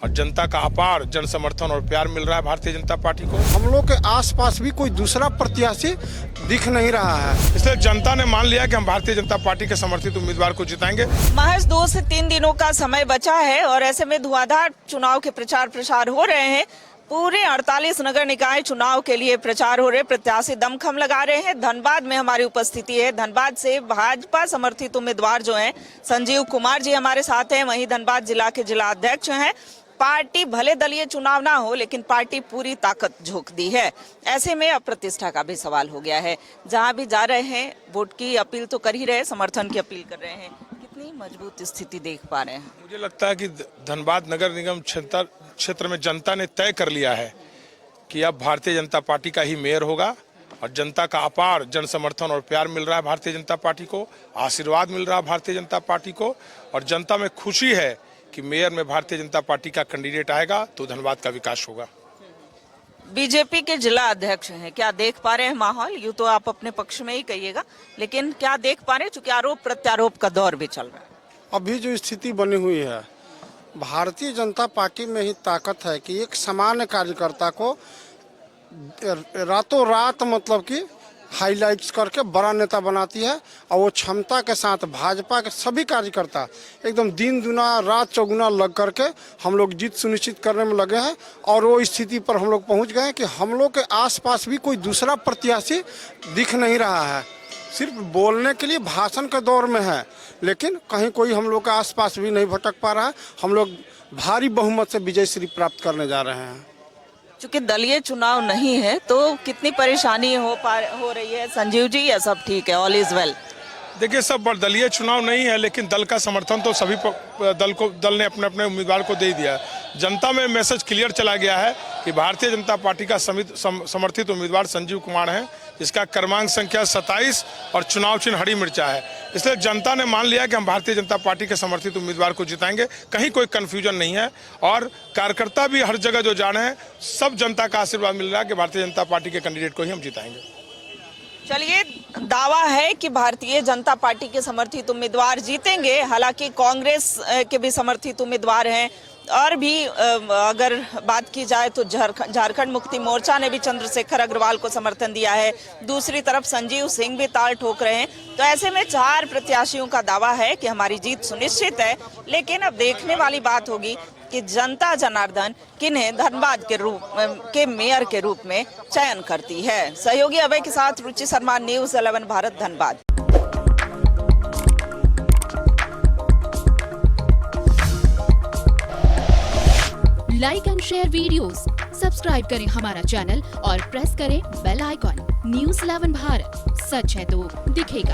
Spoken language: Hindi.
और जनता का अपार जन समर्थन और प्यार मिल रहा है भारतीय जनता पार्टी को। हम लोग के आसपास भी कोई दूसरा प्रत्याशी दिख नहीं रहा है, इसलिए जनता ने मान लिया कि हम भारतीय जनता पार्टी के समर्थित उम्मीदवार को जिताएंगे। महज 2 से 3 दिनों का समय बचा है और ऐसे में धुआंधार चुनाव के प्रचार प्रसार हो रहे हैं। पूरे 48 नगर निकाय चुनाव के लिए प्रचार हो रहे, प्रत्याशी दमखम लगा रहे हैं। धनबाद में हमारी उपस्थिति है। धनबाद से भाजपा समर्थित उम्मीदवार जो हैं संजीव कुमार जी हमारे साथ हैं। वहीं धनबाद जिला के जिला अध्यक्ष हैं। पार्टी भले दलीय चुनाव ना हो लेकिन पार्टी पूरी ताकत झोंक दी है। ऐसे में अब प्रतिष्ठा का भी सवाल हो गया है। जहां भी जा रहे हैं वोट की अपील तो कर ही रहे, समर्थन की अपील कर रहे हैं। कितनी मजबूत स्थिति देख पा रहे हैं? मुझे लगता है कि धनबाद नगर निगम क्षेत्र में जनता ने तय कर लिया है कि अब भारतीय जनता पार्टी का ही मेयर होगा और जनता का अपार जन समर्थन और प्यार मिल रहा है भारतीय जनता पार्टी को, आशीर्वाद मिल रहा है भारतीय जनता पार्टी को और जनता में खुशी है कि मेयर में भारतीय जनता पार्टी का कैंडिडेट आएगा तो धनबाद का विकास होगा। बीजेपी के जिला अध्यक्ष हैं, क्या देख पा रहे हैं माहौल? यूं तो आप अपने पक्ष में ही कहिएगा, लेकिन क्या देख पा रहे हैं? चूंकि आरोप प्रत्यारोप का दौर भी चल रहा है। अभी जो स्थिति बनी हुई है, भारतीय जनता पार्टी में ही ताकत है कि एक सामान्य कार्यकर्ता को रातों रात मतलब कि हाईलाइट्स करके बड़ा नेता बनाती है और वो क्षमता के साथ भाजपा के सभी कार्यकर्ता एकदम दिन दुना रात चौगुना लग करके हम लोग जीत सुनिश्चित करने में लगे हैं और वो स्थिति पर हम लोग पहुंच गए हैं कि हम लोग के आसपास भी कोई दूसरा प्रत्याशी दिख नहीं रहा है। सिर्फ बोलने के लिए भाषण के दौर में है, लेकिन कहीं कोई हम लोग के आसपास भी नहीं भटक पा रहा है। हम लोग भारी बहुमत से विजय श्री प्राप्त करने जा रहे हैं। चूंकि दलीय चुनाव नहीं है तो कितनी परेशानी हो रही है संजीव जी, या सब ठीक है, ऑल इज वेल? देखिए, सब दलीय चुनाव नहीं है लेकिन दल का समर्थन तो सभी दल ने अपने अपने उम्मीदवार को दे दिया है। जनता में मैसेज क्लियर चला गया है कि भारतीय जनता पार्टी का समर्थित उम्मीदवार संजीव कुमार हैं, जिसका क्रमांक संख्या 27 और चुनाव चिन्ह हरी मिर्चा है। इसलिए जनता ने मान लिया कि हम भारतीय जनता पार्टी के समर्थित उम्मीदवार को जिताएंगे। कहीं कोई कन्फ्यूजन नहीं है और कार्यकर्ता भी हर जगह जो जाने हैं, सब जनता का आशीर्वाद मिल रहा है कि भारतीय जनता पार्टी के कैंडिडेट को ही हम जिताएंगे। चलिए, दावा है कि भारतीय जनता पार्टी के समर्थित उम्मीदवार जीतेंगे। हालांकि कांग्रेस के भी समर्थित उम्मीदवार हैं और भी अगर बात की जाए तो झारखंड मुक्ति मोर्चा ने भी चंद्रशेखर अग्रवाल को समर्थन दिया है। दूसरी तरफ संजीव सिंह भी ताल ठोक रहे हैं। तो ऐसे में 4 प्रत्याशियों का दावा है कि हमारी जीत सुनिश्चित है। लेकिन अब देखने वाली बात होगी कि जनता जनार्दन किन्हें धनबाद के मेयर के रूप में चयन करती है। सहयोगी अभय के साथ Ruchi Sharma, news 11 Bharat, Dhanbad. Like and share videos, subscribe करें हमारा चैनल और प्रेस करें बेल आइकॉन। न्यूज़ 11 भारत, सच है तो दिखेगा।